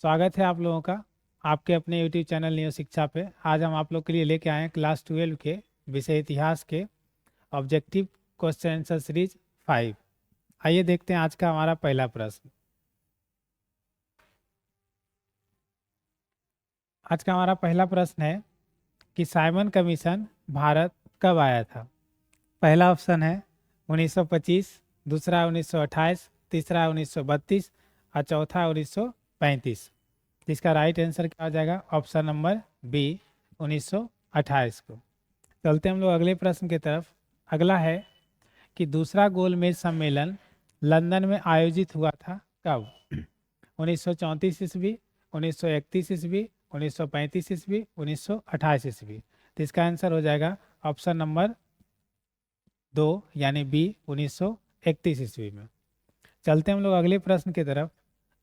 स्वागत है आप लोगों का आपके अपने यूट्यूब चैनल नियो शिक्षा पे। आज हम आप लोग के लिए लेके आए हैं क्लास 12 के विषय इतिहास के ऑब्जेक्टिव क्वेश्चन आंसर सीरीज 5। आइए देखते हैं आज का हमारा पहला प्रश्न। आज का हमारा पहला प्रश्न है कि साइमन कमीशन भारत कब आया था। पहला ऑप्शन है 1925, दूसरा 1928, तीसरा 1932 और चौथा 1935। जिसका राइट आंसर क्या हो जाएगा? ऑप्शन नंबर बी 1928 को। चलते हम लोग अगले प्रश्न की तरफ। अगला है कि दूसरा गोलमेज सम्मेलन लंदन में आयोजित हुआ था कब? 1934 ईस्वी, 1931 ईस्वी, 1935 ईस्वी, 1928 ईस्वी। तो इसका आंसर हो जाएगा ऑप्शन नंबर 2 यानी बी 1931 ईस्वी में। चलते हम लोग अगले प्रश्न की तरफ।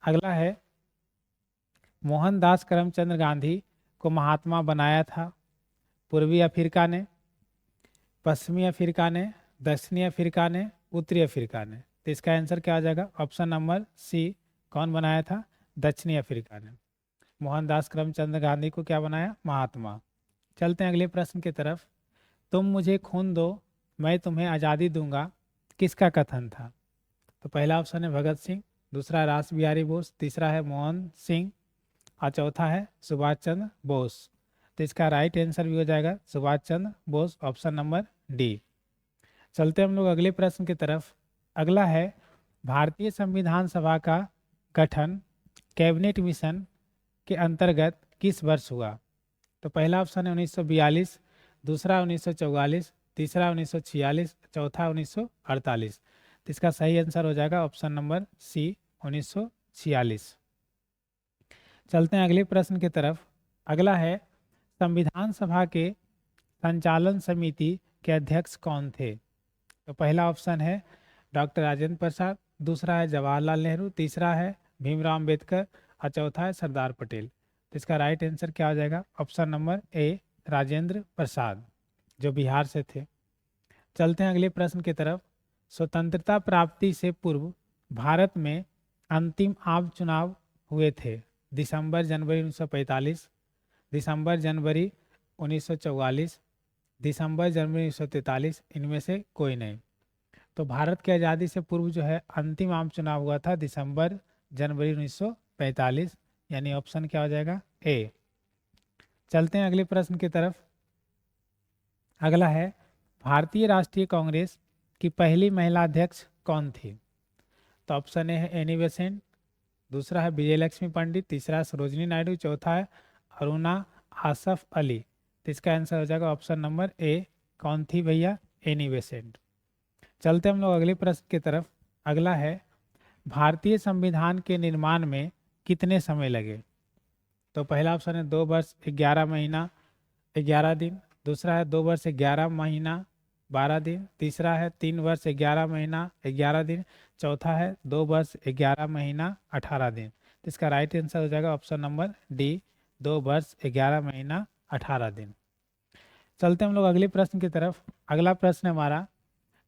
अगला है मोहनदास करमचंद गांधी को महात्मा बनाया था पूर्वी अफ्रीका ने, पश्चिमी अफ्रीका ने, दक्षिणी अफ्रीका ने, उत्तरी अफ्रीका ने। तो इसका आंसर क्या हो जाएगा? Option number C. कौन बनाया था? दक्षिणी अफ्रीका ने। मोहनदास करमचंद गांधी को क्या बनाया? महात्मा। चलते हैं अगले प्रश्न की तरफ। तुम मुझे खून दो मैं तुम्हें आज़ादी दूंगा किसका कथन था? तो पहला ऑप्शन है भगत सिंह, दूसरा रास बिहारी बोस, तीसरा है मोहन सिंह और चौथा है सुभाष चंद्र बोस। तो इसका राइट आंसर भी हो जाएगा Subhash Chandra Bose, option number D. चलते हम लोग अगले प्रश्न की तरफ। अगला है भारतीय संविधान सभा का गठन कैबिनेट मिशन के अंतर्गत किस वर्ष हुआ? तो पहला ऑप्शन है 1942, दूसरा 1944, तीसरा 1946, चौथा 1948। तो इसका सही आंसर हो जाएगा ऑप्शन नंबर सी 1946। चलते हैं अगले प्रश्न की तरफ। अगला है संविधान सभा के संचालन समिति के अध्यक्ष कौन थे? तो पहला ऑप्शन है डॉक्टर राजेंद्र प्रसाद, दूसरा है जवाहरलाल नेहरू, तीसरा है भीमराव अम्बेडकर और चौथा है सरदार पटेल। तो इसका राइट आंसर क्या हो जाएगा? Option number A Rajendra Prasad, जो बिहार से थे। चलते हैं अगले प्रश्न की तरफ। स्वतंत्रता प्राप्ति से पूर्व भारत में अंतिम आम चुनाव हुए थे दिसंबर जनवरी 1945, दिसंबर जनवरी 1944, दिसंबर जनवरी 1943। इनमें से कोई नहीं। तो भारत की आज़ादी से पूर्व जो है अंतिम आम चुनाव हुआ था दिसंबर जनवरी 1945, यानी ऑप्शन क्या हो जाएगा? ए। चलते हैं अगले प्रश्न की तरफ। अगला है भारतीय राष्ट्रीय कांग्रेस की पहली महिला अध्यक्ष कौन थी? तो ऑप्शन ए है एनी बेसेंट, दूसरा है विजय लक्ष्मी पंडित, तीसरा सरोजनी नायडू, चौथा है अरुणा आसफ अली। तो इसका आंसर हो जाएगा ऑप्शन नंबर ए। कौन थी भैया? Annie Besant. चलते हम लोग अगले प्रश्न की तरफ। अगला है भारतीय संविधान के निर्माण में कितने समय लगे? तो पहला ऑप्शन है 2 वर्ष 11 महीना 11 दिन, दूसरा है 2 वर्ष 11 महीना 12 दिन, तीसरा है 3 वर्ष 11 महीना 11 दिन, चौथा है 2 वर्ष 11 महीना 18 दिन। तो इसका राइट आंसर हो जाएगा ऑप्शन नंबर डी 2 वर्ष 11 महीना 18 दिन। चलते हम लोग अगले प्रश्न की तरफ। अगला प्रश्न हमारा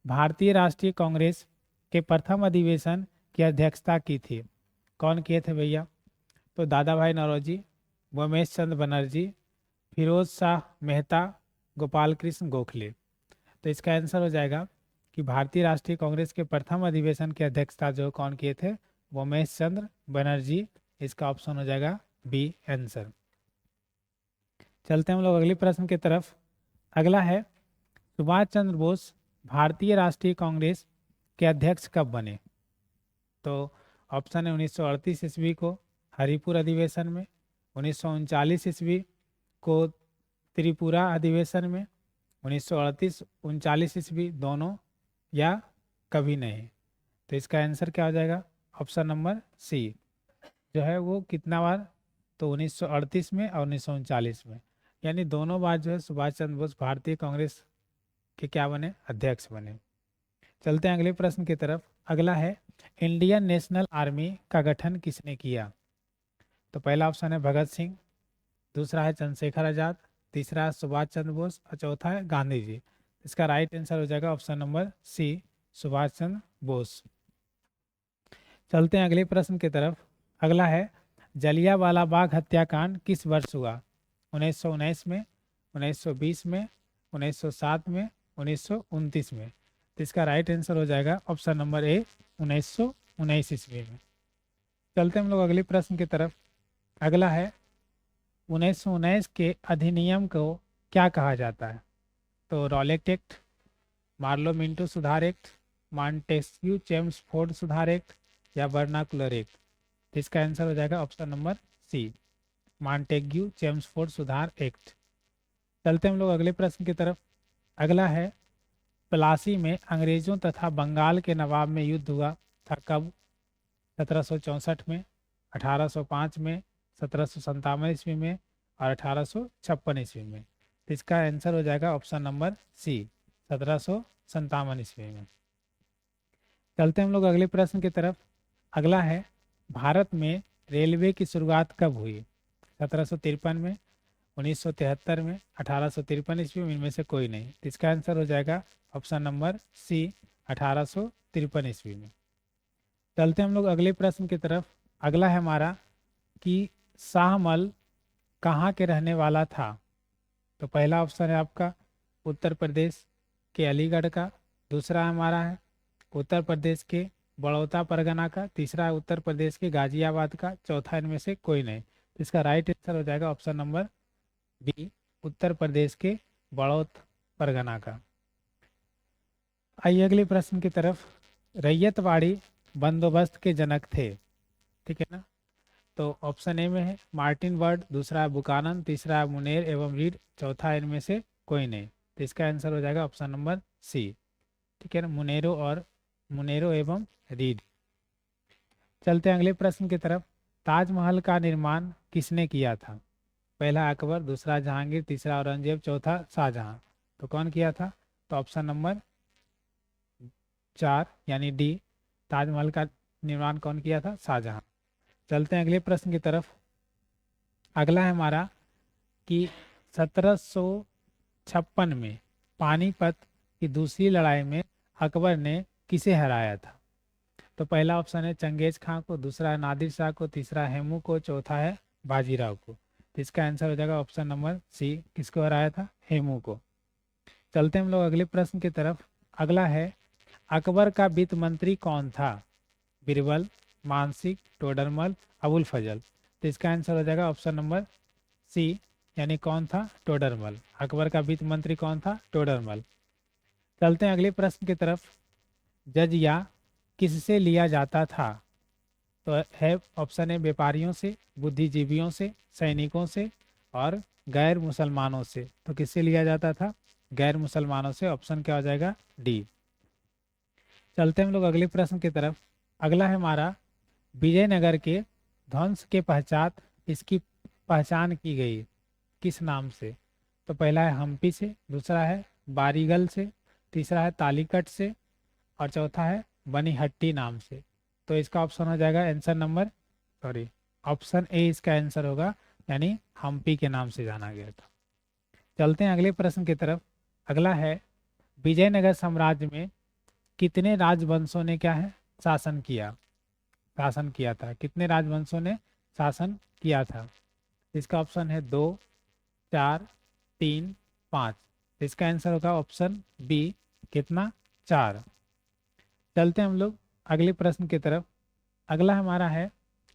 भारतीय राष्ट्रीय कांग्रेस के प्रथम अधिवेशन की अध्यक्षता की थी कौन किए थे भैया? तो दादा भाई नौरोजी, उमेश चंद्र बनर्जी, फिरोज शाह मेहता, गोपाल कृष्ण गोखले। तो इसका आंसर हो जाएगा कि भारतीय राष्ट्रीय कांग्रेस के प्रथम अधिवेशन की अध्यक्षता जो कौन किए थे? उमेश चंद्र बनर्जी। इसका ऑप्शन हो जाएगा बी आंसर। चलते हम लोग अगले प्रश्न की तरफ। अगला है सुभाष चंद्र बोस भारतीय राष्ट्रीय कांग्रेस के अध्यक्ष कब बने? तो ऑप्शन है 1938 ईस्वी को हरिपुर अधिवेशन में, 1939 ईस्वी को त्रिपुरा अधिवेशन में, 1938-39 ईस्वी दोनों, या कभी नहीं। तो इसका आंसर क्या हो जाएगा? ऑप्शन नंबर सी जो है वो कितना बार? तो 1938 में और 1939 में, यानी दोनों बार जो है सुभाष चंद्र बोस भारतीय कांग्रेस के क्या बने? अध्यक्ष बने। चलते हैं अगले प्रश्न की तरफ। अगला है इंडियन नेशनल आर्मी का गठन किसने किया? तो पहला ऑप्शन है भगत सिंह, दूसरा है चंद्रशेखर आजाद, तीसरा है सुभाष चंद्र बोस और चौथा है गांधी जी। इसका राइट आंसर हो जाएगा ऑप्शन नंबर सी सुभाष चंद्र बोस। चलते हैं अगले प्रश्न की तरफ। अगला है जलियांवाला बाग हत्याकांड किस वर्ष हुआ? 1919 में, 1920 में, 1907 में, 1929 में। तो इसका राइट आंसर हो जाएगा ऑप्शन नंबर ए, 1919 ईस्वी में। चलते हम लोग अगले प्रश्न की तरफ। अगला है 1919 के अधिनियम को क्या कहा जाता है? तो रॉलेट एक्ट, मार्लो मिंटो सुधार एक्ट, मॉन्टेस्क्यू चेम्सफोर्ड सुधार एक्ट या वर्नाकुलर एक्ट। तो इसका आंसर हो जाएगा option number C, Montagu Chelmsford सुधार एक्ट। चलते हम लोग अगले प्रश्न की तरफ। अगला है प्लासी में अंग्रेजों तथा बंगाल के नवाब में युद्ध हुआ था कब? 1764 में, 1805 में, 1757 ईस्वी में और 1856 ईस्वी में। तो इसका आंसर हो जाएगा ऑप्शन नंबर सी, 1757 ईस्वी में। चलते हम लोग अगले प्रश्न की तरफ। अगला है भारत में रेलवे की शुरुआत कब हुई? 1753 में, 1973 में, 1853 ईस्वी में, इनमें से कोई नहीं। तो इसका आंसर हो जाएगा ऑप्शन नंबर सी, 1853 ईस्वी में। चलते हम लोग अगले प्रश्न की तरफ। अगला है हमारा कि शाहमल कहाँ के रहने वाला था? तो पहला ऑप्शन है आपका उत्तर प्रदेश के अलीगढ़ का, दूसरा हमारा है उत्तर प्रदेश के बड़ौदा परगना का, तीसरा है उत्तर प्रदेश के गाजियाबाद का, चौथा इनमें से कोई नहीं। तो इसका राइट आंसर हो जाएगा ऑप्शन नंबर बी, उत्तर प्रदेश के बड़ौद परगना का। आइए अगले प्रश्न की तरफ। रैयतवाड़ी बंदोबस्त के जनक थे, ठीक है ना? तो ऑप्शन ए में है मार्टिन वर्ड, दूसरा है बुकानन, तीसरा है मुनेर एवं रीड, चौथा इनमें से कोई नहीं। तो इसका आंसर हो जाएगा ऑप्शन नंबर सी, ठीक है ना, मुनेरो एवं रीड। चलते हैं अगले प्रश्न की तरफ। ताजमहल का निर्माण किसने किया था? पहला अकबर, दूसरा जहांगीर, तीसरा औरंगजेब, चौथा शाहजहां। तो कौन किया था? तो ऑप्शन नंबर 4 यानी डी, ताजमहल का निर्माण कौन किया था? शाहजहां। चलते हैं अगले प्रश्न की तरफ। अगला है हमारा कि 1756 में पानीपत की दूसरी लड़ाई में अकबर ने किसे हराया था? तो पहला ऑप्शन है चंगेज खां को, दूसरा है नादिर शाह को, तीसरा हेमू को, चौथा है बाजीराव को। तो इसका आंसर हो जाएगा ऑप्शन नंबर सी, किसको हराया था? हेमू को। चलते हम लोग अगले प्रश्न की तरफ। अगला है अकबर का वित्त मंत्री कौन था? बीरबल, मानसिक, टोडरमल, अबुल फजल। तो इसका आंसर हो जाएगा ऑप्शन नंबर सी, यानी कौन था? टोडरमल। अकबर का वित्त मंत्री कौन था? टोडरमल। चलते हैं अगले प्रश्न की तरफ। जजिया किससे लिया जाता था? तो है ऑप्शन है व्यापारियों से, बुद्धिजीवियों से, सैनिकों से और गैर मुसलमानों से। तो किससे लिया जाता था? गैर मुसलमानों से। ऑप्शन क्या हो जाएगा? डी। चलते हम लोग अगले प्रश्न की तरफ। अगला है हमारा विजयनगर के ध्वंस के पश्चात इसकी पहचान की गई किस नाम से? तो पहला है हम्पी से, दूसरा है बारीगल से, तीसरा है तालीकट से और चौथा है बनीहट्टी नाम से। तो इसका ऑप्शन हो जाएगा आंसर नंबर ऑप्शन ए इसका आंसर होगा, यानी हम्पी के नाम से जाना गया था। चलते हैं अगले प्रश्न की तरफ। अगला है विजयनगर साम्राज्य में कितने राजवंशों ने क्या है शासन किया था? कितने राजवंशों ने शासन किया था? इसका ऑप्शन है 2, 4, 3, 5। इसका आंसर होगा ऑप्शन बी, कितना? 4। चलते हैं हम लोग अगले प्रश्न की तरफ। अगला हमारा है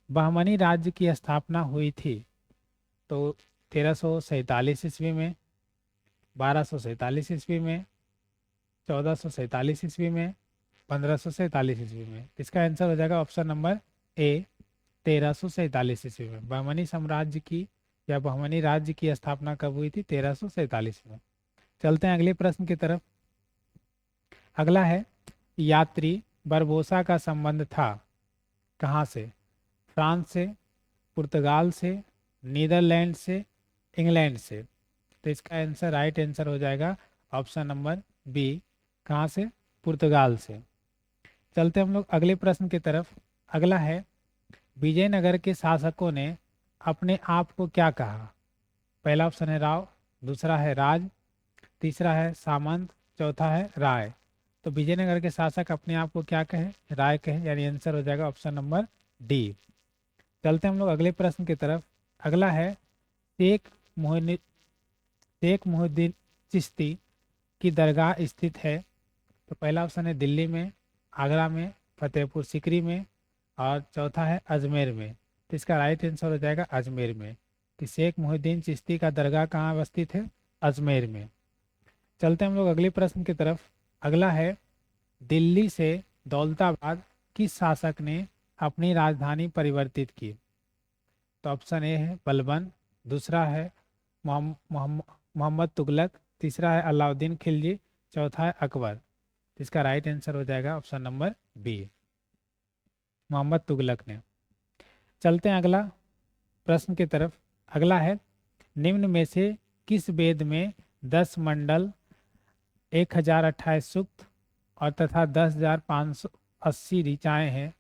बहमनी राज्य की स्थापना हुई थी तो 1347 ईस्वी में, 1247 ईस्वी में, 1447 ईस्वी में, 1547 ईस्वी में। इसका आंसर हो जाएगा ऑप्शन नंबर ए, 1347 ईस्वी में। बहमनी साम्राज्य की या बहमनी राज्य की स्थापना कब हुई थी? 1347 में। चलते हैं अगले प्रश्न की तरफ। अगला है यात्री बरबोसा का संबंध था कहाँ से? फ्रांस से, पुर्तगाल से, नीदरलैंड से, इंग्लैंड से। तो इसका आंसर राइट आंसर हो जाएगा ऑप्शन नंबर बी, कहाँ से? पुर्तगाल से। चलते हम लोग अगले प्रश्न की तरफ। अगला है विजयनगर के शासकों ने अपने आप को क्या कहा? पहला ऑप्शन है राव, दूसरा है राज, तीसरा है सामंत, चौथा है राय। तो विजयनगर के शासक अपने आप को क्या कहे? राय कहे, यानी आंसर हो जाएगा ऑप्शन नंबर डी, चलते हम लोग अगले प्रश्न की तरफ। अगला है शेख मोहिउद्दीन चिश्ती की दरगाह स्थित है। तो पहला ऑप्शन है दिल्ली में, आगरा में, फतेहपुर सीकरी में, और चौथा है अजमेर में। तो इसका राइट आंसर हो जाएगा अजमेर में, कि शेख मोहिउद्दीन चिश्ती का दरगाह कहाँ अवस्थित है? अजमेर में। चलते हम लोग अगले प्रश्न की तरफ। अगला है दिल्ली से दौलताबाद किस शासक ने अपनी राजधानी परिवर्तित की? तो ऑप्शन ए है बलबन, दूसरा है मोहम्मद तुगलक, तीसरा है अलाउद्दीन खिलजी, चौथा है अकबर। इसका राइट आंसर हो जाएगा option number B, Mohammad Tughlaq ने। चलते हैं अगला प्रश्न की तरफ। अगला है निम्न में से किस वेद में 10 मंडल, 1028 सूक्त और तथा 10,580 ऋचाएँ हैं?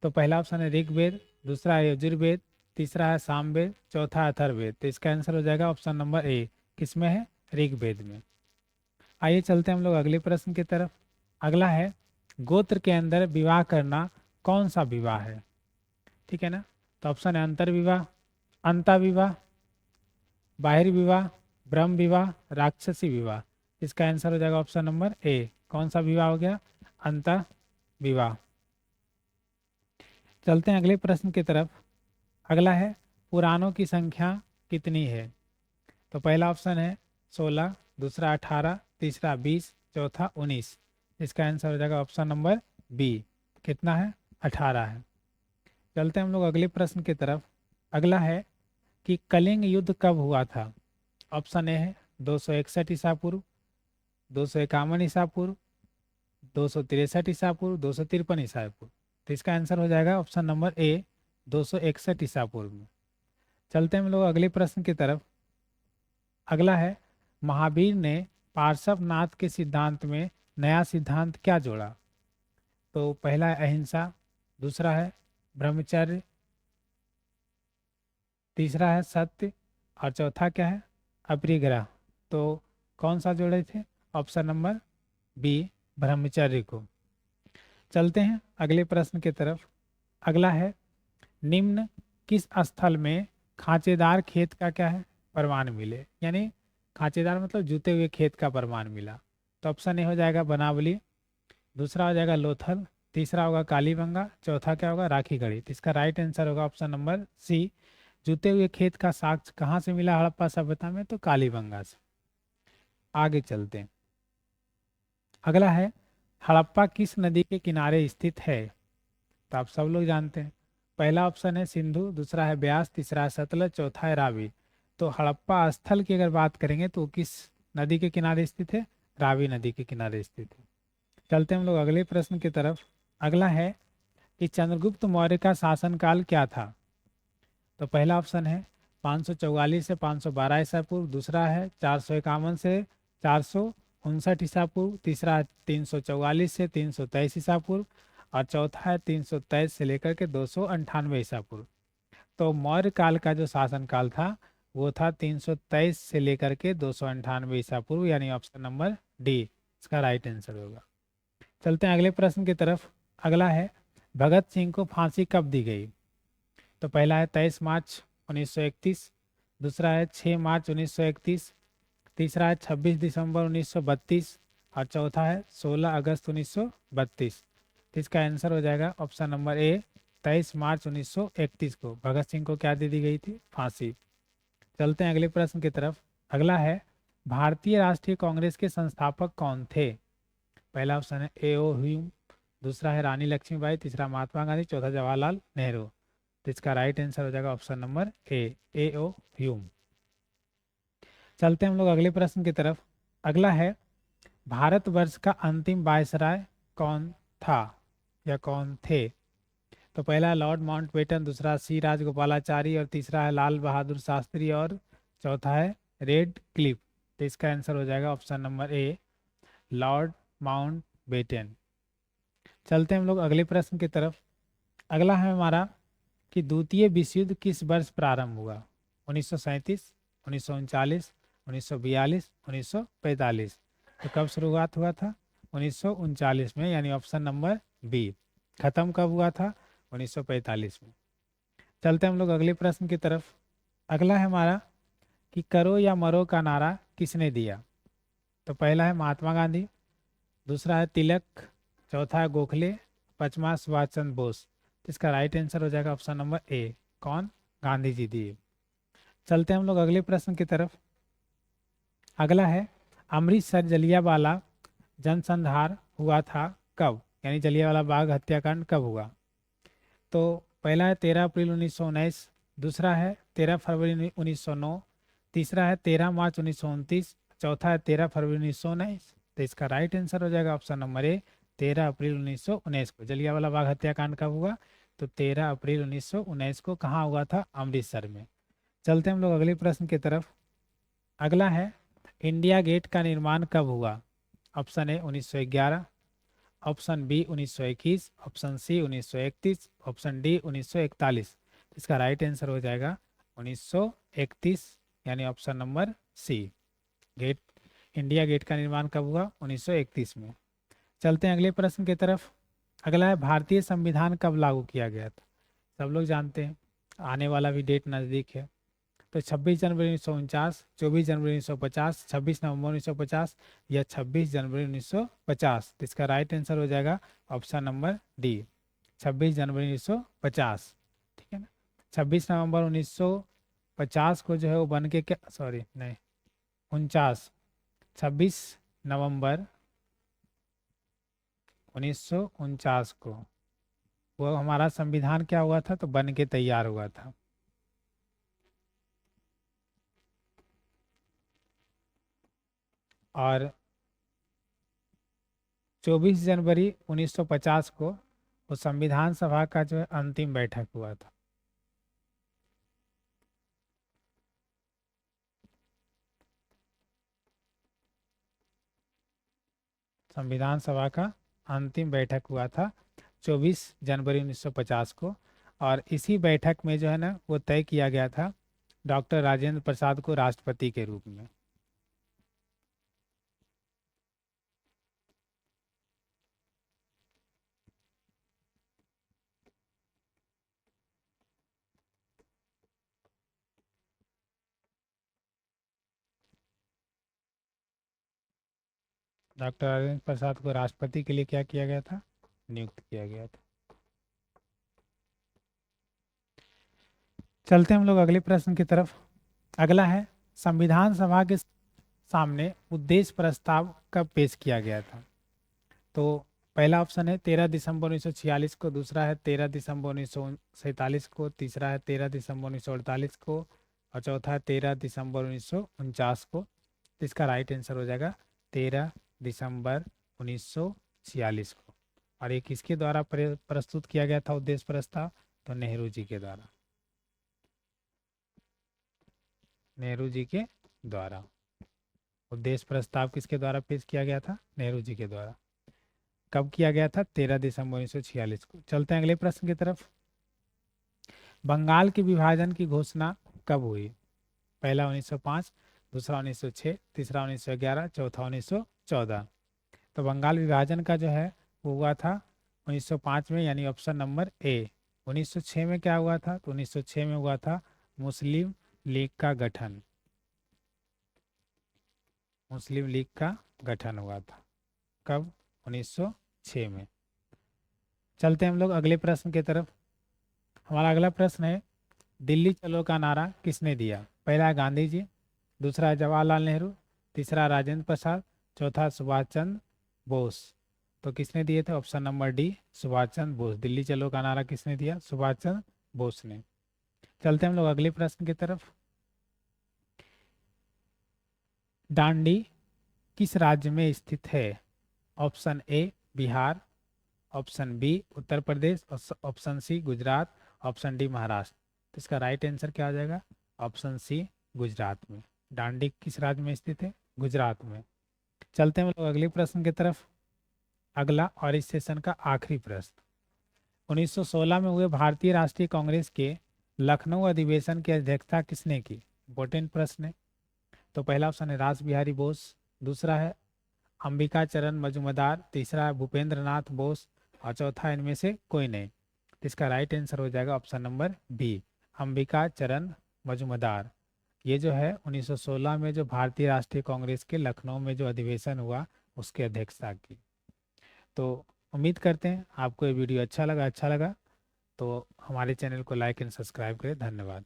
तो पहला ऑप्शन है ऋग्वेद, दूसरा है यजुर्वेद, तीसरा है सामवेद, चौथा है अथर्ववेद। तो इसका आंसर हो जाएगा ऑप्शन नंबर ए, किसमें है? ऋग्वेद में। आइए चलते हैं हम लोग अगले प्रश्न की तरफ। अगला है गोत्र के अंदर विवाह करना कौन सा विवाह है? ठीक है ना। तो ऑप्शन है अंतर विवाह, अंता विवाह, बाहिर विवाह, ब्रह्म विवाह, राक्षसी विवाह। इसका आंसर हो जाएगा ऑप्शन नंबर ए, कौन सा विवाह हो गया? अंतर विवाह। चलते हैं अगले प्रश्न की तरफ। अगला है पुराणों की संख्या कितनी है? तो पहला ऑप्शन है 16, दूसरा 18, तीसरा 20, चौथा 19। इसका आंसर हो जाएगा ऑप्शन नंबर बी, कितना है? 18 है। चलते हैं हम लोग अगले प्रश्न की तरफ। अगला है कि कलिंग युद्ध कब हुआ था? ऑप्शन ए है 261 ईसा पूर्व, 251 ईसा पूर्व, 263 ईसा पूर्व, 253 ईसा पूर्व। तो इसका आंसर हो जाएगा ऑप्शन नंबर ए, 261 ईसा पूर्व में। चलते हैं हम लोग अगले प्रश्न की तरफ। अगला है महावीर ने पार्श्वनाथ के सिद्धांत में नया सिद्धांत क्या जोड़ा? तो पहला है अहिंसा, दूसरा है ब्रह्मचर्य, तीसरा है सत्य, और चौथा क्या है? अपरिग्रह। तो कौन सा जोड़े थे? ऑप्शन नंबर बी, ब्रह्मचर्य को। चलते हैं अगले प्रश्न की तरफ। अगला है निम्न किस स्थल में खांचेदार खेत का क्या है? प्रमाण मिले, यानी खांचेदार मतलब जूते हुए खेत का प्रमाण मिला। तो ऑप्शन ए हो जाएगा बनावली, दूसरा हो जाएगा लोथल, तीसरा होगा कालीबंगा, चौथा क्या होगा? राखीगढ़ी। तो इसका राइट आंसर होगा ऑप्शन नंबर सी, जूते हुए खेत का साक्ष्य कहाँ से मिला हड़प्पा सभ्यता में? तो कालीबंगा से। आगे चलते हैं। अगला है हड़प्पा किस नदी के किनारे स्थित है? तो आप सब लोग जानते हैं। पहला ऑप्शन है सिंधु, दूसरा है ब्यास, तीसरा है सतलज, चौथा है रावी। तो हड़प्पा स्थल की अगर बात करेंगे तो किस नदी के किनारे स्थित है? रावी नदी के किनारे स्थित है। चलते हैं हम लोग अगले प्रश्न की तरफ। अगला है कि चंद्रगुप्त मौर्य का शासनकाल क्या था? तो पहला ऑप्शन है 544 से 512 ईसा पूर्व, दूसरा है 451 से 459 ईसा पूर्व, तीसरा है 344 से 323 ईसा पूर्व, और चौथा है 323 से लेकर के 298 ईसा पूर्व। तो मौर्य काल का जो शासनकाल था वो था 323 से लेकर के 298 ईसा पूर्व, यानी ऑप्शन नंबर डी इसका राइट आंसर होगा। चलते हैं अगले प्रश्न की तरफ। अगला है भगत सिंह को फांसी कब दी गई? तो पहला है 23 मार्च 1931, दूसरा है 6 मार्च 1931, तीसरा है 26 दिसंबर 1932, और चौथा है 16 अगस्त 1932। तो इसका आंसर हो जाएगा ऑप्शन नंबर ए, 23 मार्च 1931 को भगत सिंह को क्या दे दी गई थी? फांसी। चलते हैं अगले प्रश्न की तरफ। अगला है भारतीय राष्ट्रीय कांग्रेस के संस्थापक कौन थे? पहला ऑप्शन है ए.ओ. ह्यूम, दूसरा है रानी लक्ष्मीबाई, तीसरा महात्मा गांधी, चौथा जवाहरलाल नेहरू। तो इसका राइट आंसर हो जाएगा ऑप्शन नंबर ए.ओ. ह्यूम। चलते हैं हम लोग अगले प्रश्न की तरफ। अगला है भारतवर्ष का अंतिम वायसराय कौन था या कौन थे? तो पहला लॉर्ड माउंटबेटन, दूसरा सी राजगोपालाचारी, और तीसरा है लाल बहादुर शास्त्री, और चौथा है रेड क्लिफ। तो इसका आंसर हो जाएगा option number A, Lord Mountbatten. चलते हैं हम लोग अगले प्रश्न की तरफ। अगला है हमारा कि द्वितीय विश्व युद्ध किस वर्ष प्रारंभ हुआ? 1937, 1939, 1942, 1945। तो कब शुरुआत हुआ था? 1939 में, यानी ऑप्शन नंबर बी। खत्म कब हुआ था? 1945 में। चलते हम लोग अगले प्रश्न की तरफ। अगला है हमारा कि करो या मरो का नारा किसने दिया। तो पहला है महात्मा गांधी, दूसरा है तिलक, चौथा है गोखले, पांचवा सुभाष चंद्र बोस। तो इसका राइट आंसर हो जाएगा ऑप्शन नंबर ए, कौन, गांधी जी दिए। चलते हम लोग अगले प्रश्न की तरफ। अगला है अमृतसर जलियांवाला जनसंहार हुआ था कब, यानी जलियांवाला बाग हत्याकांड कब हुआ। तो पहला है 13 अप्रैल 1919, दूसरा है 13 फरवरी 1909, तीसरा है 13 मार्च 1929, चौथा है 13 फरवरी 1919। तो इसका राइट आंसर हो जाएगा ऑप्शन नंबर ए, 13 अप्रैल 1919 को जलियांवाला बाग हत्याकांड कब हुआ। तो 13 अप्रैल 1919 को कहाँ हुआ था, अमृतसर में। चलते हम लोग अगले प्रश्न की तरफ। अगला है इंडिया गेट का निर्माण कब हुआ। Option A 1911, option B 1921, option C 1931, option D 1941। इसका राइट आंसर हो जाएगा 1931, यानी option number C. Gate, India Gate का निर्माण कब हुआ, 1931 में। चलते हैं अगले प्रश्न की तरफ। अगला है भारतीय संविधान कब लागू किया गया था। सब लोग जानते हैं, आने वाला भी डेट नज़दीक है। तो 26 जनवरी 1949, 24 जनवरी 1950, 26 नवंबर 1950 या 26 जनवरी 1950। तो इसका राइट आंसर हो जाएगा ऑप्शन नंबर डी, 26 जनवरी 1950। ठीक है ना। 26 नवंबर 1950 को जो है वो बन के क्या, सॉरी नहीं, 49, 26 नवंबर 1949 को वो हमारा संविधान क्या हुआ था, तो बन के तैयार हुआ था। और 24 जनवरी 1950 को वो संविधान सभा का जो है अंतिम बैठक हुआ था। संविधान सभा का अंतिम बैठक हुआ था 24 जनवरी 1950 को। और इसी बैठक में जो है ना वो तय किया गया था डॉक्टर राजेंद्र प्रसाद को राष्ट्रपति के रूप में। डॉक्टर राजेंद्र प्रसाद को राष्ट्रपति के लिए क्या किया गया था, नियुक्त किया गया था। चलते हम लोग अगले प्रश्न की तरफ। अगला है संविधान सभा के सामने उद्देश्य प्रस्ताव कब पेश किया गया था। तो पहला ऑप्शन है 13 दिसंबर 1946 को, दूसरा है 13 दिसंबर 1947 को, तीसरा है 13 दिसंबर 1948 को, और चौथा है 13 दिसंबर 1949 को। तो इसका राइट आंसर हो जाएगा 13 दिसंबर 1946 को। और ये किसके द्वारा प्रस्तुत किया गया था उद्देश्य प्रस्ताव, तो नेहरू जी के द्वारा, नेहरू जी के द्वारा। उद्देश्य प्रस्ताव किसके द्वारा पेश किया गया था, नेहरू जी के द्वारा। कब किया गया था, 13 दिसंबर 1946 को। चलते हैं अगले प्रश्न की तरफ। बंगाल के विभाजन की घोषणा कब हुई। पहला 1905, दूसरा 1906, तीसरा 1911, चौथा 1914। तो बंगाल विभाजन का जो है वो हुआ था 1905 में, यानी ऑप्शन नंबर ए। 1906 में क्या हुआ था, तो 1906 में हुआ था मुस्लिम लीग का गठन, मुस्लिम लीग का गठन हुआ था। कब, 1906 में। चलते हैं हम लोग अगले प्रश्न की तरफ। हमारा अगला प्रश्न है दिल्ली चलो का नारा किसने दिया। पहला है गांधी जी, दूसरा है जवाहरलाल नेहरू, तीसरा राजेंद्र प्रसाद, चौथा सुभाष चंद्र बोस। तो किसने दिए थे, option number D, Subhash Chandra Bose. Delhi चलो का नारा किसने दिया, सुभाष चंद्र बोस ने। चलते हैं हम लोग अगले प्रश्न की तरफ। डांडी किस राज्य में स्थित है। Option A Bihar, option B Uttar Pradesh, option C Gujarat, option D Maharashtra. तो इसका राइट आंसर क्या आ जाएगा, ऑप्शन सी गुजरात में। डांडी किस राज्य में स्थित है, गुजरात में। चलते हैं हम लोग अगले प्रश्न की तरफ। अगला और इस सेशन का आखिरी प्रश्न। 1916 में हुए भारतीय राष्ट्रीय कांग्रेस के लखनऊ अधिवेशन की अध्यक्षता किसने की। इंपॉर्टेंट प्रश्न है। तो पहला ऑप्शन है रास बिहारी बोस, दूसरा है अंबिका चरण मजूमदार, तीसरा है भूपेंद्र नाथ बोस, और चौथा इनमें से कोई नहीं। तो इसका राइट आंसर हो जाएगा ऑप्शन नंबर बी, अंबिका चरण मजूमदार। ये जो है 1916 में जो भारतीय राष्ट्रीय कांग्रेस के लखनऊ में जो अधिवेशन हुआ उसके अध्यक्षता की। तो उम्मीद करते हैं आपको ये वीडियो अच्छा लगा तो हमारे चैनल को लाइक एंड सब्सक्राइब करें। धन्यवाद।